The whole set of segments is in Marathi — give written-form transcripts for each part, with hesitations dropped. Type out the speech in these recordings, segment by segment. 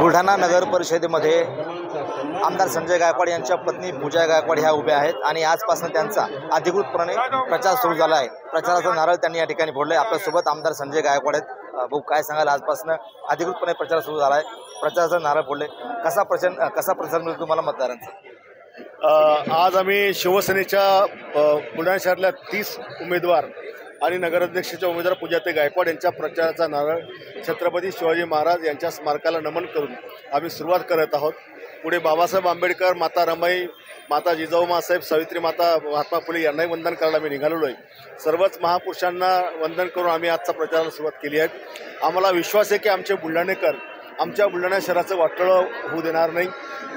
बुलढाणा नगर परिषदेमध्ये आमदार संजय गायकवाड यांच्या पत्नी पूजा गायकवाड ह्या उभ्या आहेत आणि आजपासून त्यांचा अधिकृतपणे प्रचार सुरू झाला आहे। प्रचाराचा नारळ त्यांनी या ठिकाणी फोडले। आपल्यासोबत आमदार संजय गायकवाड आहेत। भाऊ, काय सांगाल, आजपासून अधिकृतपणे प्रचार सुरू झाला आहे, प्रचाराचा नारळ फोडले, कसा प्रचार मिळतो तुम्हाला मतदारांचा? आज आम्ही शिवसेनेच्या बुलढाणा शहरातल्या 30 उमेदवार आणि नगराध्यक्षाच्या उमेदवार पूजाताई गायकवाड यांच्या प्रचाराचा नारळ छत्रपती शिवाजी महाराज यांच्या स्मारकाला नमन करून आम्ही सुरुवात करत आहोत। पुढे बाबासाहेब आंबेडकर, माता रमाई, माता जिजाऊ माँसाहेब, सावित्री माता, महात्मा फुले यांनाही वंदन करायला आम्ही निघालेलो आहे। सर्वच महापुरुषांना वंदन करून आम्ही आजचा प्रचाराला सुरुवात केली आहे। आम्हाला विश्वास आहे की आमचे बुलढाणेकर आमच्या बुलढाणा शहराचं वाटोळं होऊ देणार नाही।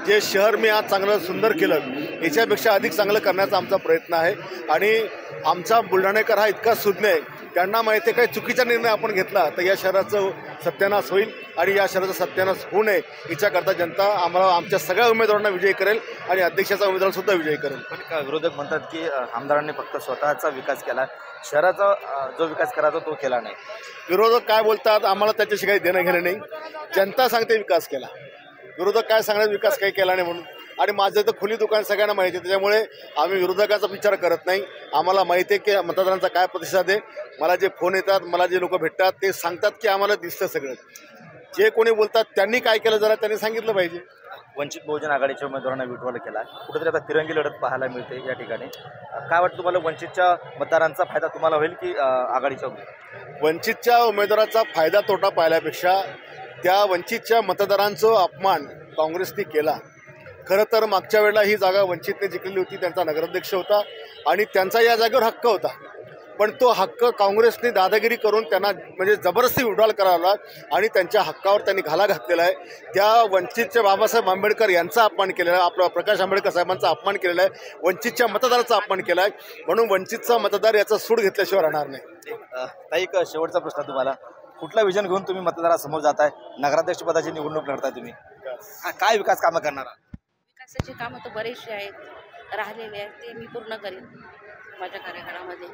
जे शहर मी आज चांगलं सुंदर केलं, याच्यापेक्षा अधिक चांगलं करण्याचा आमचा प्रयत्न आहे। आणि आमचा बुलढाणेकर हा इतका सुज्ञ आहे, त्यांना माहिती आहे काही चुकीचा निर्णय आपण घेतला तर या शहराचं सत्यानाश होईल आणि या शहराचा सत्यानाश होऊ नये याच्याकरता जनता आम्हाला आमच्या सगळ्या उमेदवारांना विजयी करेल आणि अध्यक्षाचा उमेदवारसुद्धा विजयी करेल। पण विरोधक म्हणतात की आमदारांनी फक्त स्वतःचा विकास केला, शहराचा जो विकास करायचा तो केला नाही। विरोधक काय बोलतात आम्हाला त्याच्याशी काही देणं घेणं नाही। जनता सांगते विकास केला, विरोधक काय सांगण्यात विकास काही केला नाही म्हणून। आणि माझं तर खुली दुकान सगळ्यांना माहिती आहे, त्याच्यामुळे आम्ही विरोधकाचा विचार करत नाही। आम्हाला माहिती आहे की मतदारांचा काय प्रतिसाद आहे। मला जे फोन येतात, मला जे लोक भेटतात ते सांगतात की आम्हाला दिसतं सगळं। जे कोणी बोलतात त्यांनी काय केलं जरा त्यांनी सांगितलं पाहिजे। वंचित बहुजन आघाडीच्या उमेदवारांना विठ्ठल केला, कुठेतरी आता तिरंगी लढत पाहायला मिळते या ठिकाणी। काय वाटतं तुम्हाला, वंचितच्या मतदारांचा फायदा तुम्हाला होईल की आघाडीच्या? वंचितच्या उमेदवाराचा फायदा तोटा पाहिल्यापेक्षा त्या वंचितच्या मतदारांचा अपमान काँग्रेसने केला। खरं तर मागच्या वेळेला ही जागा वंचितने जिंकलेली होती, त्यांचा नगराध्यक्ष होता आणि त्यांचा या जागेवर हक्क होता। पण तो हक्क काँग्रेसने दादागिरी करून त्यांना म्हणजे जबरदस्ती विड्रॉल करावला आणि त्यांच्या हक्कावर त्यांनी घाला घातलेला आहे। त्या वंचितच्या बाबासाहेब आंबेडकर यांचा अपमान केलेला आहे, आपला प्रकाश आंबेडकर साहेबांचा अपमान केलेला आहे, वंचितच्या मतदाराचा अपमान केला आहे। म्हणून वंचितचा मतदार याचा सूड घेतल्याशिवाय राहणार नाही। ताई, एक शेवटचा प्रश्न तुम्हाला, कुठला विजन घेऊन तुम्ही मतदारासमोर जाताय? नगराध्यक्ष पदाची निवडणूक लढताय तुम्ही, काय विकास कामं करणार? विकासाची कामं तर बरेचसे आहेत, राहिलेले आहेत, ते मी पूर्ण करेन माझ्या कार्यकाळामध्ये।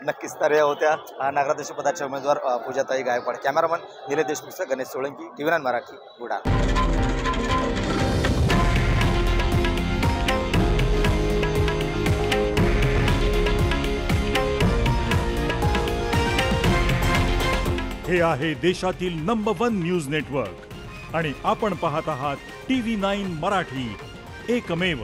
नक्कीच। तर या होत्या नगराध्यक्ष पदाच्या उमेदवार पूजाताई गायकवाड। Cameraman Nilesh Deshmukh, Ganesh Solanki, TV9 Marathi, Buldhana. हे आहे देशातील नंबर 1 न्यूज नेटवर्क आणि आपण पाहत आहात TV9 मराठी, एकमेव।